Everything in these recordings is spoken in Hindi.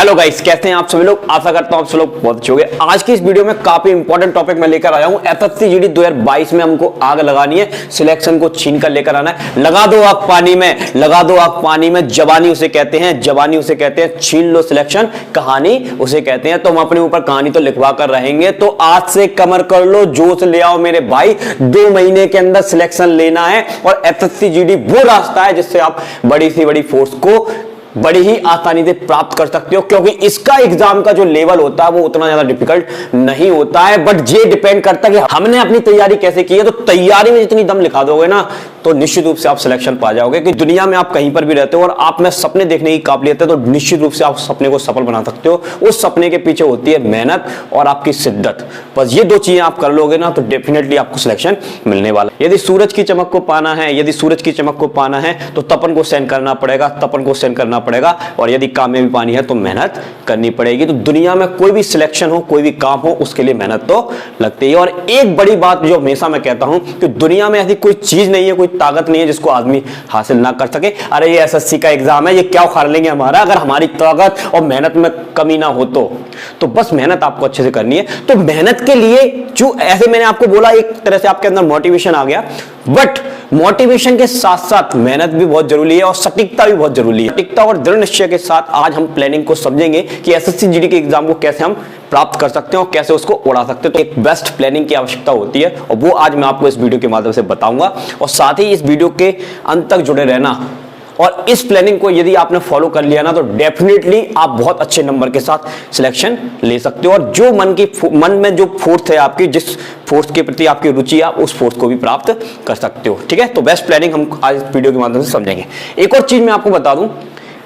हेलो गाइस, कैसे हैं आप सभी लोग। आशा करता हूं आप सब लोग बहुत अच्छे होंगे। आज की इस वीडियो में काफी इंपॉर्टेंट टॉपिक मैं लेकर आया हूं। एसएससी जीडी 2022 में हमको आग लगानी है, सिलेक्शन को छीन कर लेकर आना है। लगा दो आग पानी में, लगा दो आग पानी में, जवानी उसे कहते हैं, जवानी उसे कहते हैं, छीन लो सिलेक्शन, कहानी उसे कहते हैं। तो हम अपने ऊपर कहानी तो लिखवा कर रहेंगे। तो आज से कमर कर लो, जोश ले आओ मेरे भाई। 2 महीने के अंदर सिलेक्शन लेना है और एसएससी जीडी वो रास्ता है जिससे आप बड़ी से बड़ी फोर्स को बड़ी ही आसानी से प्राप्त कर सकते हो, क्योंकि इसका एग्जाम का जो लेवल होता है वो उतना ज्यादा डिफिकल्ट नहीं होता है। बट ये डिपेंड करता है कि हमने अपनी तैयारी कैसे की है। तो तैयारी में जितनी दम लिखा दोगे ना तो निश्चित रूप से आप सिलेक्शन पा जाओगे। कि दुनिया में आप कहीं पर भी रहते हो और आप में सपने देखने की काबिलियत है तो निश्चित रूप से आप सपने को सफल बना सकते हो। उस सपने के पीछे होती है मेहनत और आपकी शिद्दत। बस ये 2 चीजें आप कर लोगे ना तो डेफिनेटली आपको सिलेक्शन मिलने वाला। यदि सूरज की चमक को पाना है, यदि सूरज की चमक को पाना है तो तपन को सहन करना पड़ेगा, तपन को सहन करना पड़ेगा। और यदि कामयाबी पानी है तो मेहनत करनी पड़ेगी। तो दुनिया में कोई भी सिलेक्शन हो, कोई भी काम हो, उसके लिए मेहनत तो लगती है। और एक बड़ी बात जो हमेशा मैं कहता हूं कि दुनिया में ऐसी कोई चीज नहीं है, कोई ताकत नहीं है जिसको आदमी हासिल ना कर सके। अरे ये एसएससी का एग्जाम है, ये क्या उखाड़ लेंगे हमारा, अगर हमारी ताकत और मेहनत में कमी ना हो तो बस मेहनत आपको अच्छे से करनी है। तो मेहनत के लिए जो ऐसे मैंने आपको बोला, एक तरह से आपके अंदर मोटिवेशन आ गया। बट मोटिवेशन के साथ साथ मेहनत भी बहुत जरूरी है और सटीकता भी बहुत जरूरी है। सटीकता और दृढ़ निश्चय के साथ आज हम प्लानिंग को समझेंगे कि एसएससी जीडी के एग्जाम को कैसे हम प्राप्त कर सकते हैं और कैसे उसको उड़ा सकते हैं। तो एक बेस्ट प्लानिंग की आवश्यकता होती है और वो आज मैं आपको इस वीडियो के माध्यम से बताऊंगा। और साथ ही इस वीडियो के अंत तक जुड़े रहना। और इस प्लानिंग को यदि आपने फॉलो कर लिया ना तो डेफिनेटली आप बहुत अच्छे नंबर के साथ सिलेक्शन ले सकते हो। और जो मन में जो फोर्स है आपकी, जिस फोर्स के प्रति आपकी रुचि है, आप उस फोर्स को भी प्राप्त कर सकते हो। ठीक है, तो बेस्ट प्लानिंग हम आज इस वीडियो के माध्यम से समझेंगे। एक और चीज मैं आपको बता दूं,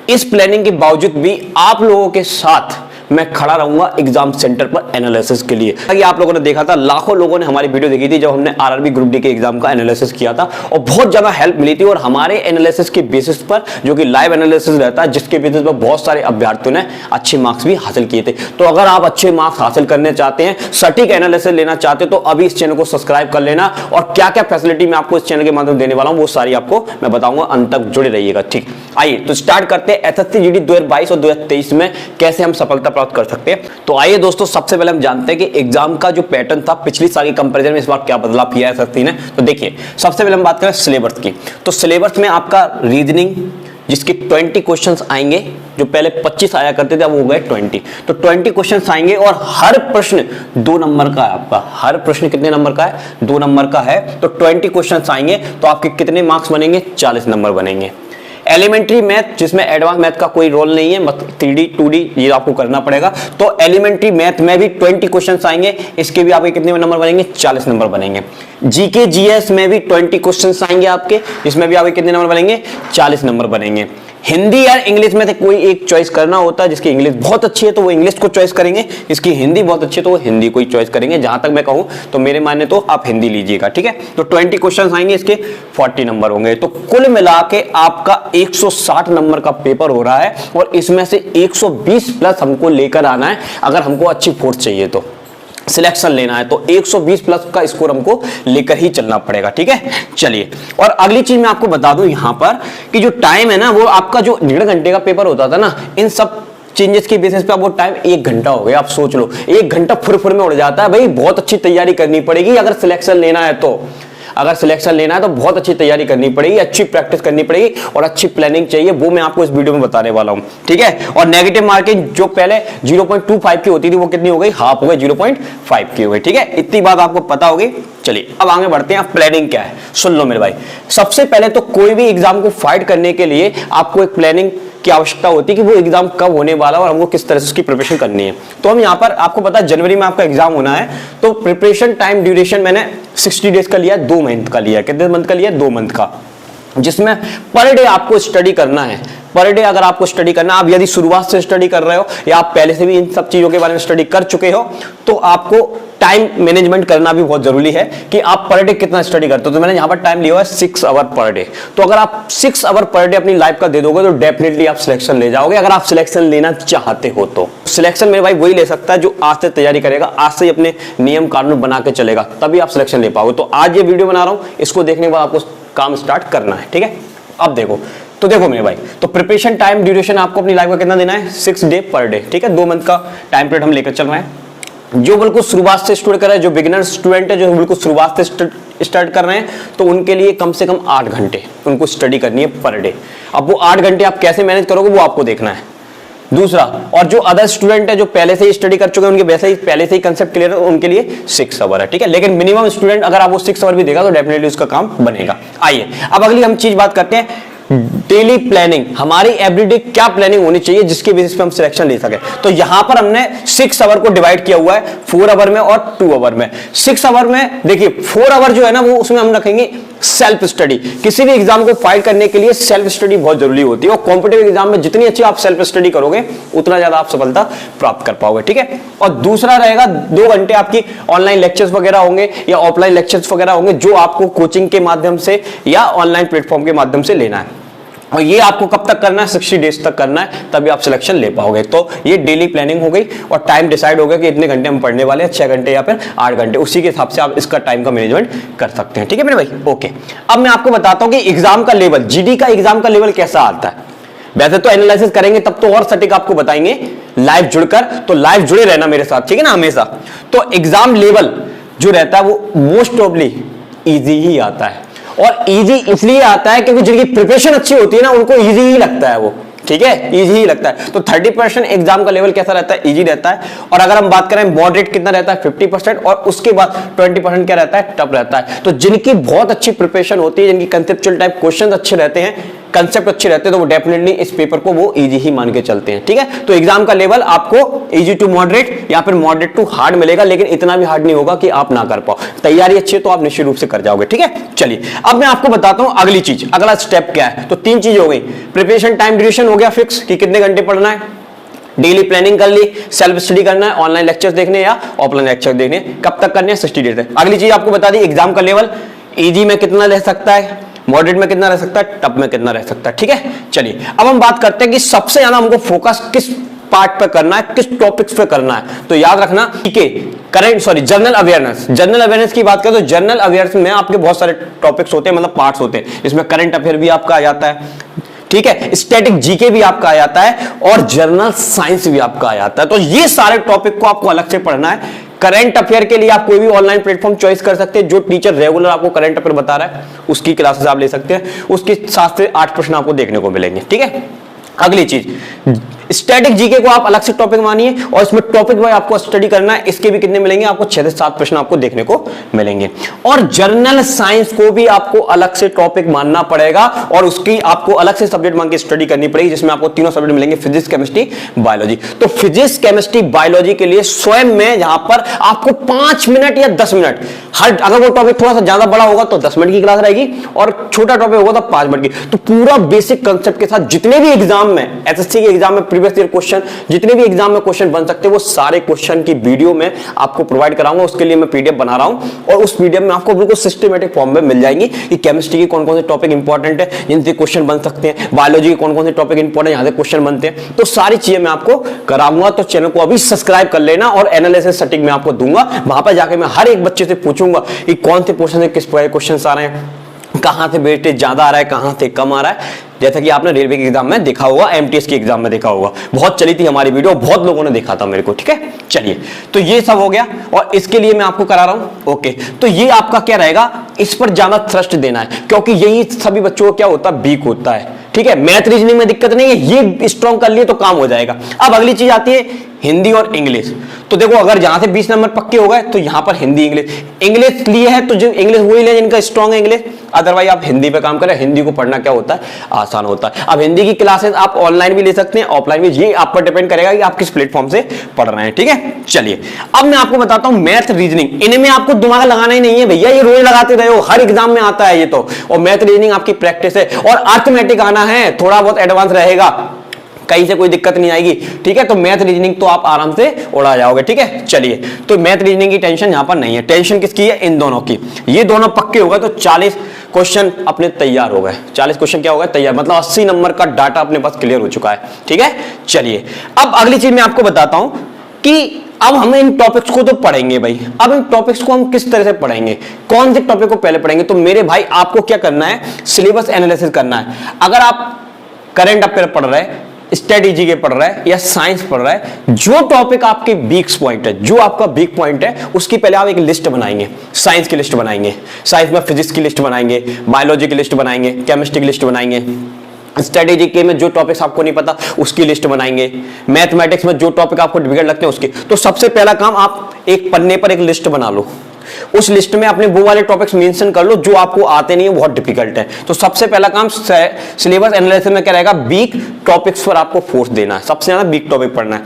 इस प्लानिंग के बावजूद भी आप लोगों के साथ मैं खड़ा रहूंगा एग्जाम सेंटर पर एनालिसिस के लिए। अगर आप लोगों ने देखा था, लाखों लोगों ने हमारी वीडियो देखी थी जब हमने आरआरबी ग्रुप डी के एग्जाम का एनालिसिस किया था और बहुत ज्यादा हेल्प मिली थी। और हमारे एनालिसिस के बेसिस पर, जो कि लाइव एनालिसिस रहता है, जिसके बेसिस पर बहुत सारे अभ्यर्थियों ने अच्छे मार्क्स भी हासिल किए थे। तो अगर आप अच्छे मार्क्स हासिल करने चाहते हैं, सटीक एनालिसिस लेना चाहते हो, तो अभी इस चैनल को सब्सक्राइब कर लेना। और क्या क्या फैसिलिटी मैं आपको इस चैनल के माध्यम देने वाला हूं वो सारी आपको मैं बताऊंगा, अंत तक जुड़े रहिएगा। ठीक, आइए तो स्टार्ट करते हैं एसएससी जीडी 2022 और 2023 में कैसे हम सफलता प्राप्त कर सकते हैं। तो आइए दोस्तों, सबसे पहले हम जानते हैं कि एग्जाम का जो पैटर्न था पिछली साल के कंपैरिजन में इस बार क्या बदलाव किया है एसएससी ने। तो देखिए, सबसे पहले हम बात करें सिलेबस की। तो सिलेबस में आपका रीजनिंग, जिसके 20 क्वेश्चंस आएंगे, जो पहले 25 आया करते थे अब हो गए 20। तो 20 क्वेश्चंस आएंगे और हर प्रश्न 2 नंबर का है आपका। हर प्रश्न कितने नंबर का है? 2 नंबर का है। तो 20 क्वेश्चंस आएंगे तो आपके कितने मार्क्स बनेंगे? 40 नंबर बनेंगे। एलिमेंट्री मैथ, जिसमें एडवांस मैथ का कोई रोल नहीं है, 3D 2D ये आपको करना पड़ेगा। तो एलिमेंट्री मैथ में भी 20 क्वेश्चंस आएंगे, इसके भी आपके कितने नंबर बनेंगे? 40 नंबर बनेंगे। जीके जीएस में भी 20 क्वेश्चंस आएंगे आपके, इसमें भी आपके कितने नंबर बनेंगे? 40 नंबर बनेंगे। हिंदी या इंग्लिश में से कोई एक चॉइस करना होता है। जिसकी इंग्लिश बहुत अच्छी है तो वो इंग्लिश को चॉइस करेंगे, इसकी हिंदी बहुत अच्छी है तो वो हिंदी को ही चॉइस करेंगे। जहां तक मैं कहूं तो मेरे मानने तो आप हिंदी लीजिएगा। ठीक है, तो 20 क्वेश्चंस आएंगे, इसके 40 नंबर होंगे। तो कुल मिला के आपका 160 नंबर का पेपर हो रहा है और इसमें से 120 प्लस हमको लेकर आना है अगर हमको अच्छी फोर्स चाहिए तो। सिलेक्शन लेना है तो 120 प्लस का स्कोर हमको लेकर ही चलना पड़ेगा। ठीक है, चलिए। और अगली चीज मैं आपको बता दूं यहां पर कि जो टाइम है ना, वो आपका जो 1.5 घंटे का पेपर होता था ना, इन सब चेंजेस के बेसिस पे अब वो टाइम 1 घंटा हो गया। आप सोच लो, 1 घंटा फुर में उड़ जाता है। भाई बहुत अच्छी तैयारी करनी पड़ेगी अगर सिलेक्शन लेना है तो। अगर सिलेक्शन लेना है तो बहुत अच्छी तैयारी करनी पड़ेगी, अच्छी प्रैक्टिस करनी पड़ेगी और अच्छी प्लानिंग चाहिए। वो मैं आपको इस वीडियो में बताने वाला हूं। ठीक है, और नेगेटिव मार्किंग जो पहले 0.25 की होती थी वो कितनी हो गई? हाफ हो गई, 0.5 की हो गई। ठीक है, इतनी बात आपको पता होगी। चलिए अब आगे बढ़ते हैं। प्लानिंग क्या है सुन लो मेरे भाई। सबसे पहले तो कोई भी एग्जाम को फाइट करने के लिए आपको एक प्लानिंग की आवश्यकता होती है कि वो एग्जाम कब होने वाला है और हमको किस तरह से उसकी प्रिपरेशन करनी है। तो हम यहाँ पर आपको पता है जनवरी में आपका एग्जाम होना है। तो प्रिपरेशन टाइम ड्यूरेशन मैंने 60 डेज का लिया, 2 मंथ का लिया। कितने मंथ का लिया? 2 मंथ का, जिसमें पर डे आपको स्टडी करना है। पर डे अगर आपको स्टडी करना, आप यदि शुरुआत से स्टडी कर रहे हो या आप पहले से भी इन सब चीजों के बारे में स्टडी कर चुके हो तो आपको टाइम मैनेजमेंट करना भी बहुत जरूरी है कि आप पर डे कितना स्टडी करते हो। तो मैंने यहाँ पर टाइम लिया है 6 आवर पर डे। तो अगर आप 6 आवर पर डे अपनी लाइफ का दे दोगे तो डेफिनेटली आप सिलेक्शन ले जाओगे, अगर आप सिलेक्शन लेना चाहते हो तो। सिलेक्शन मेरे भाई वही ले सकता है जो आज से तैयारी करेगा, आज से अपने नियम कानून बना के चलेगा, तभी आप सिलेक्शन ले पाओगे। तो आज ये वीडियो बना रहा हूं, इसको देखने के बाद आपको काम स्टार्ट करना है। ठीक है, अब देखो तो देखो मेरे भाई, तो प्रिपरेशन टाइम ड्यूरेशन आपको अपनी लाइफ का कितना देना है, 6 डे पर डे, ठीक है, 2 मंथ का टाइम पीरियड हम लेकर चल रहे हैं। जो बिल्कुल शुरुआत से स्टूडेंट कर रहे हैं, जो बिगिनर स्टूडेंट है, जो बिल्कुल शुरुआत से स्टार्ट कर रहे हैं, तो उनके लिए कम से कम 8 घंटे उनको स्टडी करनी है पर डे। अब वो 8 घंटे आप कैसे मैनेज करोगे वो आपको देखना है। दूसरा, और जो अदर स्टूडेंट है जो पहले से ही स्टडी कर चुके हैं, उनके वैसे ही पहले से ही कंसेप्ट क्लियर है, उनके लिए 6 आवर है, ठीक है। लेकिन मिनिमम स्टूडेंट अगर आप वो 6 आवर भी देगा तो डेफिनेटली उसका काम बनेगा। आइए अब अगली हम चीज बात करते हैं, डेली प्लानिंग। हमारी एवरीडे क्या प्लानिंग होनी चाहिए जिसके बेसिस पे हम सिलेक्शन ले सके। तो यहां पर हमने 6 आवर को डिवाइड किया हुआ है 4 आवर में और 2 आवर में। 6 आवर में देखिए 4 आवर जो है ना वो उसमें हम रखेंगे सेल्फ स्टडी। किसी भी एग्जाम को फाइट करने के लिए सेल्फ स्टडी बहुत जरूरी होती है, और कॉम्पिटिटिव एग्जाम में जितनी अच्छी आप सेल्फ स्टडी करोगे उतना ज्यादा आप सफलता प्राप्त कर पाओगे, ठीक है। और दूसरा रहेगा 2 घंटे आपकी ऑनलाइन लेक्चर्स वगैरह होंगे या ऑफलाइन लेक्चर्स वगैरह होंगे जो आपको कोचिंग के माध्यम से या ऑनलाइन प्लेटफॉर्म के माध्यम से लेना है, और ये आपको कब तक करना है, 60 डेज तक करना है, तभी आप सिलेक्शन ले पाओगे। तो ये डेली प्लानिंग हो गई और टाइम डिसाइड हो गया कि इतने घंटे हम पढ़ने वाले हैं, 6 घंटे या फिर 8 घंटे, उसी के हिसाब से आप इसका टाइम का मैनेजमेंट कर सकते हैं, ठीक है मेरे भाई। ओके, अब मैं आपको बताता हूं कि एग्जाम का लेवल, जीडी का एग्जाम का लेवल कैसा आता है। वैसे तो एनालिसिस करेंगे तब तो और सटीक आपको बताएंगे लाइव जुड़कर, तो लाइव जुड़े रहना मेरे साथ, ठीक है ना, हमेशा। तो एग्जाम लेवल जो रहता है वो मोस्ट ऑफली इजी ही आता है, और इजी इसलिए आता है क्योंकि जिनकी प्रिपरेशन अच्छी होती है ना उनको इजी ही लगता है वो, ठीक है, इजी ही लगता है। तो 30% एग्जाम का लेवल कैसा रहता है, इजी रहता है। और अगर हम बात करें मॉडरेट कितना रहता है, 50%, और उसके बाद 20% क्या रहता है, टफ रहता है। तो जिनकी बहुत अच्छी प्रिपरेशन होती है, जिनकी कंसेप्चुअल टाइप क्वेश्चन अच्छे रहते हैं, कंसेप्ट अच्छे रहते हैं, तो वो डेफिनेटली इस पेपर को वो इजी ही मान के चलते हैं, ठीक है। तो एग्जाम का लेवल आपको इजी टू मॉडरेट या फिर मॉडरेट टू हार्ड मिलेगा, लेकिन इतना भी हार्ड नहीं होगा कि आप ना कर पाओ। तैयारी अच्छी है तो आप निश्चित रूप से कर जाओगे, ठीक है। चलिए अब मैं आपको बताता हूं अगली चीज, अगला स्टेप क्या है। तो 3 चीज हो गई, प्रिपरेशन टाइम ड्यूरेशन हो गया फिक्स कि कितने घंटे पढ़ना है, डेली प्लानिंग कर ली, सेल्फ स्टडी करना है, ऑनलाइन लेक्चर्स देखने या ऑफलाइन लेक्चर देखने, कब तक करने हैं, 60 डेज तक। अगली चीज आपको बता दी, एग्जाम का लेवल इजी में कितना रह सकता है, मॉडरेट में कितना रह सकता है, टफ में कितना रह सकता है, ठीक है। चलिए अब हम बात करते हैं कि सबसे ज्यादा हमको फोकस किस पार्ट पे करना है, किस टॉपिक्स पे करना है। तो याद रखना, ठीक है, जनरल अवेयरनेस। जनरल अवेयरनेस की बात करें तो जनरल अवेयरनेस में आपके बहुत सारे टॉपिक्स होते हैं, मतलब पार्ट्स होते हैं। इसमें करंट अफेयर भी आपका आ जाता है, ठीक है, स्टैटिक जीके भी आपका आ जाता है, और जनरल साइंस भी आपका आ जाता है। तो ये सारे टॉपिक को आपको अलग से पढ़ना है। करंट अफेयर के लिए आप कोई भी ऑनलाइन प्लेटफॉर्म चॉइस कर सकते हैं, जो टीचर रेगुलर आपको करंट अफेयर बता रहा है उसकी क्लासेस आप ले सकते हैं, उसके 7 से 8 प्रश्न आपको देखने को मिलेंगे, ठीक है। अगली चीज, स्टैटिक जीके को आप अलग से टॉपिक मानिए, और इसमें टॉपिक वाइज आपको स्टडी करना है। इसके भी कितने मिलेंगे आपको, 6 से 7 प्रश्न आपको देखने को मिलेंगे। और जनरल साइंस को भी आपको अलग से टॉपिक मानना पड़ेगा, और उसकी आपको अलग से सब्जेक्ट मान के स्टडी करनी पड़ेगी, जिसमें आपको तीनों सब्जेक्ट मिलेंगे, फिजिक्स, केमिस्ट्री, बायोलॉजी। तो फिजिक्स, केमिस्ट्री, बायोलॉजी के लिए स्वयं में यहां पर आपको 5 मिनट या 10 मिनट हर, अगर वो टॉपिक थोड़ा सा ज्यादा बड़ा होगा तो 10 मिनट की क्लास रहेगी, और छोटा टॉपिक होगा तो 5 मिनट की। तो पूरा बेसिक कंसेप्ट के साथ जितने भी एग्जाम में, एसएससी के एग्जाम में प्रीवियस ईयर क्वेश्चन, जितने भी एग्जाम में क्वेश्चन बन सकते हैं, वो सारे क्वेश्चन की वीडियो में आपको प्रोवाइड कराऊंगा। उसके लिए मैं पीडीएफ बना रहा हूं, और उस पीडीएफ में आपको बिल्कुल सिस्टमैटिक फॉर्म में मिल जाएंगी कि केमिस्ट्री के कौन कौन से टॉपिक इंपॉर्टेंट है जिनसे क्वेश्चन बन सकते हैं, बायोलॉजी के कौन कौन से टॉपिक इंपॉर्टेंट यहां से क्वेश्चन बनते हैं। तो सारी चीजें मैं आपको कराऊंगा। तो चैनल को अभी सब्सक्राइब कर लेना, और एनालिसिस सटीक मैं आपको दूंगा। वहां पर जाकर मैं हर एक बच्चे से पूछूंगा कि कौन से पोर्शन से किस क्वेश्चन आ रहे हैं, कहां से वेटेज ज्यादा आ रहा है, कहां से कम आ रहा है। जैसा कि आपने रेलवे के एग्जाम में देखा होगा, एमटीएस के एग्जाम में देखा होगा, बहुत चली थी हमारी वीडियो, बहुत लोगों ने देखा था मेरे को, ठीक है। चलिए तो ये सब हो गया, और इसके लिए मैं आपको करा रहा हूं। ओके, तो ये आपका क्या रहेगा, इस पर ज्यादा थ्रस्ट देना है, क्योंकि यही सभी बच्चों को क्या होता है, वीक होता है, ठीक है। मैथ रीजनिंग में दिक्कत नहीं है, ये स्ट्रॉन्ग कर लिए तो काम हो जाएगा। अब अगली चीज आती है हिंदी और इंग्लिश। तो देखो, अगर यहां से 20 नंबर पक्के हो गए तो यहां पर हिंदी इंग्लिश लिए है, तो जो इंग्लिश वही ले जिनका स्ट्रॉन्ग है इंग्लिश। अदरवाइज आप हिंदी पे काम करें, हिंदी को पढ़ना क्या होता है, आसान होता है। अब हिंदी की क्लासेस आप ऑनलाइन भी ले सकते हैं, ऑफलाइन भी, ये आप पर डिपेंड करेगा कि आप किस प्लेटफॉर्म से पढ़ रहे हैं, ठीक है। चलिए अब मैं आपको बताता हूं मैथ रीजनिंग। इनमें आपको दिमाग लगाना ही नहीं है भैया, ये रोज लगाते रहे हो, हर एग्जाम में आता है ये तो। और मैथ रीजनिंग आपकी प्रैक्टिस है, और अर्थमेटिक आना है, थोड़ा बहुत एडवांस रहेगा, कहीं से कोई दिक्कत नहीं आएगी, ठीक है। तो मैथ रीजनिंग तो आप आराम से उड़ा जाओगे, ठीक है। चलिए, तो मैथ रीजनिंग की टेंशन यहां पर नहीं है, टेंशन किसकी है, इन दोनों की। ये दोनों पक्के हो गए तो 40 क्वेश्चन अपने तैयार हो गए। 40 क्वेश्चन क्या हो गए, तैयार, मतलब 80 नंबर का डाटा अपने पास क्लियर हो चुका है, ठीक है। चलिए अब अगली चीज मैं आपको बताता हूं कि अब हम इन टॉपिक्स को तो पढ़ेंगे भाई। अब इन टॉपिक्स को हम किस तरह से पढ़ेंगे, कौन से टॉपिक को पहले पढ़ेंगे। तो मेरे भाई आपको क्या करना है, सिलेबस एनालिसिस करना है। अगर आप करंट अफेयर पढ़ रहा है, स्ट्रेटेजी के पढ़ रहा है या साइंस पढ़ रहा है, जो टॉपिक आपके वीक पॉइंट है, जो आपका वीक पॉइंट है, उसकी पहले आप एक लिस्ट बनाएंगे। साइंस की लिस्ट बनाएंगे, साइंस में फिजिक्स की लिस्ट बनाएंगे, बायोलॉजी की लिस्ट बनाएंगे, केमिस्ट्री की लिस्ट बनाएंगे, स्ट्रेटेजी के में जो टॉपिक्स आपको नहीं पता उसकी लिस्ट बनाएंगे, मैथमेटिक्स में जो टॉपिक आपको डिफिकल्ट लगते हैं उसकी। तो सबसे पहला काम, आप एक पन्ने पर एक लिस्ट बना लो, उस लिस्ट में अपने वो वाले टॉपिक्स मेंशन कर लो जो आपको आते नहीं है, बहुत डिफिकल्ट है। तो सबसे पहला काम सिलेबस एनालिसिस में क्या रहेगा, वीक टॉपिक्स पर आपको फोर्स देना है, सबसे ज्यादा वीक टॉपिक पढ़ना है।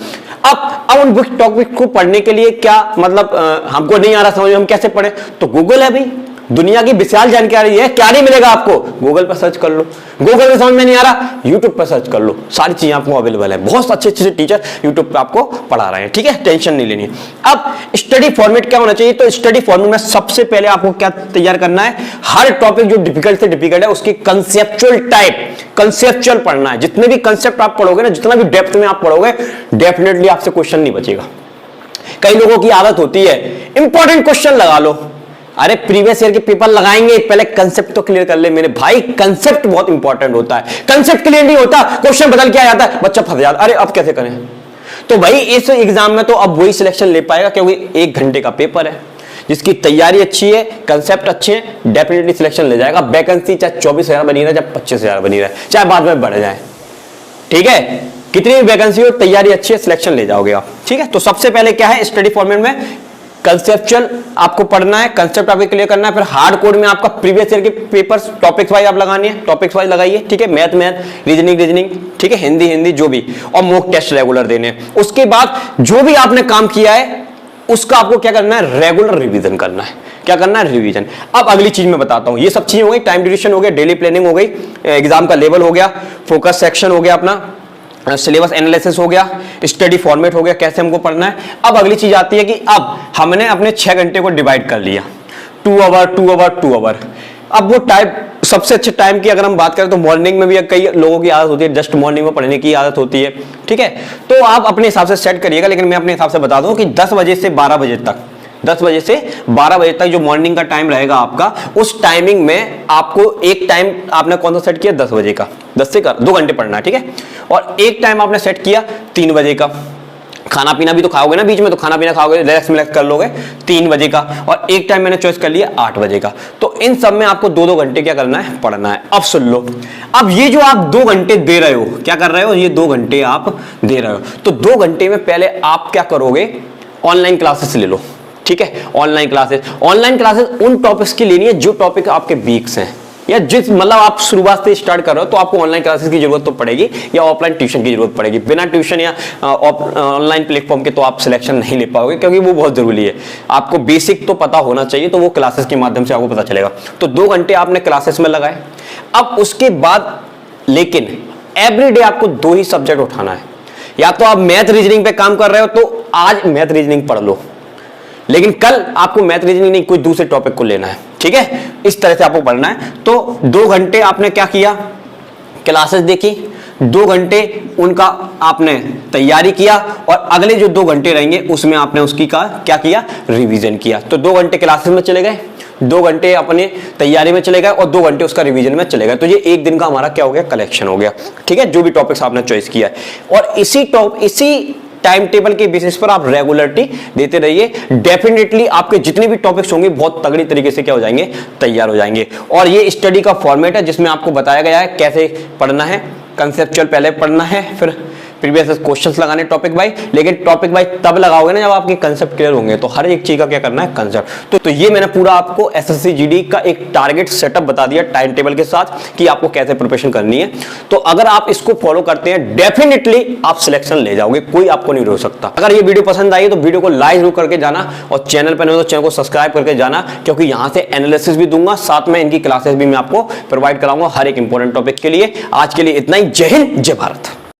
अब उन वीक टॉपिक को पढ़ने के लिए क्या मतलब, हमको नहीं आ रहा समझ में, हम कैसे पढ़े, तो गूगल है भाई, दुनिया की विशाल जानकारी है, क्या नहीं मिलेगा आपको, गूगल पर सर्च कर लो। गूगल में समझ में नहीं आ रहा, यूट्यूब पर सर्च कर लो, सारी चीजें आपको अवेलेबल है, बहुत अच्छे अच्छे टीचर यूट्यूब पे आपको पढ़ा रहे हैं, ठीक है, टेंशन नहीं लेनी है। अब स्टडी फॉर्मेट क्या होना चाहिए, तो स्टडी फॉर्मेट में सबसे पहले आपको क्या तैयार करना है, हर टॉपिक जो डिफिकल्ट से डिफिकल्ट है उसकी कंसेप्चुअल टाइप, कंसेप्चुअल पढ़ना है। जितने भी कंसेप्ट आप पढ़ोगे ना, जितना भी डेप्थ में आप पढ़ोगे, डेफिनेटली आपसे क्वेश्चन नहीं बचेगा। कई लोगों की आदत होती है इंपॉर्टेंट क्वेश्चन लगा लो, अरे प्रीवियस ईयर के पेपर लगाएंगे, पहले कंसेप्ट तो क्लियर कर ले मेरे भाई, कंसेप्ट बहुत इंपॉर्टेंट होता है। कंसेप्ट क्लियर नहीं होता, क्वेश्चन बदल के आ जाता है, बच्चा फंस जाता है, अरे अब कैसे करें। तो भाई इस एग्जाम में तो अब वही सिलेक्शन ले पाएगा, क्योंकि 1 घंटे का पेपर है, जिसकी तैयारी अच्छी है, कंसेप्ट अच्छे हैं, डेफिनेटली सिलेक्शन ले जाएगा। वैकेंसी चाहे 24,000 बनी रहे, चाहे 25,000 बनी रहे, चाहे बाद में बढ़ जाए, ठीक है, कितनी भी वैकेंसी हो, तैयारी अच्छी है, सिलेक्शन ले जाओगे आप, ठीक है। तो सबसे पहले क्या है, स्टडी फॉर्मेट में कंसेप्चुअल आपको पढ़ना है, कंसेप्ट आपको क्लियर करना है। फिर हार्ड कोड में आपका प्रीवियस ईयर के पेपर्स टॉपिक्स वाइज आप लगानी है, टॉपिक्स वाइज लगाइए, ठीक है, मैथ, रीजनिंग, ठीक है, हिंदी जो भी, और मॉक टेस्ट रेगुलर देने। उसके बाद जो भी आपने काम किया है उसका आपको क्या करना है, रेगुलर रिवीजन करना है। क्या करना है, रिवीजन। अब अगली चीज मैं बताता हूं, ये सब चीजें हो गई, टाइम ड्यूरेशन हो गया, डेली प्लानिंग हो गई, एग्जाम का लेवल हो गया, फोकस सेक्शन हो गया, अपना सिलेबस एनालिसिस हो गया, स्टडी फॉर्मेट हो गया, कैसे हमको पढ़ना है। अब अगली चीज आती है कि अब हमने अपने 6 घंटे को डिवाइड कर लिया, 2 आवर। अब वो टाइम, सबसे अच्छे टाइम की अगर हम बात करें तो मॉर्निंग में भी कई लोगों की आदत होती है, जस्ट मॉर्निंग में पढ़ने की आदत होती है, ठीक है। तो आप अपने हिसाब से सेट करिएगा, लेकिन मैं अपने हिसाब से बता दूं कि 10 बजे से 12 बजे तक, 10 बजे से 12 बजे तक जो मॉर्निंग का टाइम रहेगा आपका, उस टाइमिंग में आपको एक टाइम आपने कौन सा सेट किया, 10 बजे का, 10 से 2 घंटे पढ़ना है, ठीक है। और एक टाइम आपने सेट किया 3 बजे का, खाना पीना भी तो खाओगे ना बीच में, तो खाना पीना खाओगे, रिलैक्स कर लोगे, 3 बजे का। और एक टाइम मैंने चॉइस कर लिया 8 बजे का। तो इन सब में आपको 2-2 घंटे क्या करना है, पढ़ना है। अब सुन लो, अब ये जो आप 2 घंटे दे रहे हो, क्या कर रहे हो, ये 2 घंटे आप दे रहे हो, तो 2 घंटे में पहले आप क्या करोगे, ऑनलाइन क्लासेस ले लो, ठीक है। ऑनलाइन क्लासेस उन टॉपिक्स की लेनी है जो टॉपिक आपके वीक्स हैं, या जिस मतलब आप शुरुआत से स्टार्ट कर रहे हो, तो आपको ऑनलाइन क्लासेस की जरूरत तो पड़ेगी, या ऑफलाइन ट्यूशन की जरूरत पड़ेगी। बिना ट्यूशन या ऑनलाइन प्लेटफॉर्म के तो आप सिलेक्शन नहीं ले पाओगे, क्योंकि वो बहुत जरूरी है, आपको बेसिक तो पता होना चाहिए, तो वो क्लासेस के माध्यम से आपको पता चलेगा। तो 2 घंटे आपने क्लासेस में लगाए। अब उसके बाद लेकिन एवरीडे आपको 2 ही सब्जेक्ट उठाना है, या तो आप मैथ रीजनिंग पे काम कर रहे हो तो आज मैथ रीजनिंग पढ़ लो, लेकिन कल आपको मैथ रीजनिंग नहीं, कोई दूसरे टॉपिक को लेना है, ठीक है। इस तरह से आपको पढ़ना है। तो 2 घंटे आपने क्या किया, क्लासेस देखी, 2 घंटे उनका आपने तैयारी किया, और अगले जो 2 घंटे रहेंगे उसमें आपने उसकी का क्या किया, रिवीजन किया। तो 2 घंटे क्लासेस में चले गए, 2 घंटे अपने तैयारी में चले गए, और 2 घंटे उसका रिवीजन में चले गए। तो ये एक दिन का हमारा क्या हो गया, कलेक्शन हो गया, ठीक है, जो भी टॉपिक्स आपने चॉइस किया है। और इसी टाइम टेबल के बेसिस पर आप रेगुलरिटी देते रहिए, डेफिनेटली आपके जितने भी टॉपिक्स होंगे बहुत तगड़ी तरीके से क्या हो जाएंगे, तैयार हो जाएंगे। और ये स्टडी का फॉर्मेट है जिसमें आपको बताया गया है कैसे पढ़ना है। कंसेप्चुअल पहले पढ़ना है, फिर प्रीवियस क्वेश्चंस लगाने टॉपिक वाइज, लेकिन टॉपिक वाइज तब लगाओगे ना जब आपके कंसेप्ट क्लियर होंगे। तो हर एक चीज का क्या करना है, कंसेप्ट। तो ये मैंने पूरा आपको एसएससी जीडी का एक टारगेट सेटअप बता दिया टाइम टेबल के साथ कि आपको कैसे प्रिपरेशन करनी है। तो अगर आप इसको फॉलो करते हैं डेफिनेटली आप सिलेक्शन ले जाओगे, कोई आपको नहीं रोक सकता। अगर ये वीडियो पसंद आई तो वीडियो को लाइक जरूर करके जाना, और चैनल पर नहीं हो तो चैनल को सब्सक्राइब करके जाना, क्योंकि यहां से एनालिसिस भी दूंगा, साथ में इनकी क्लासेस भी मैं आपको प्रोवाइड कराऊंगा हर एक इंपॉर्टेंट टॉपिक के लिए। आज के लिए इतना ही। जय हिंद, जय भारत।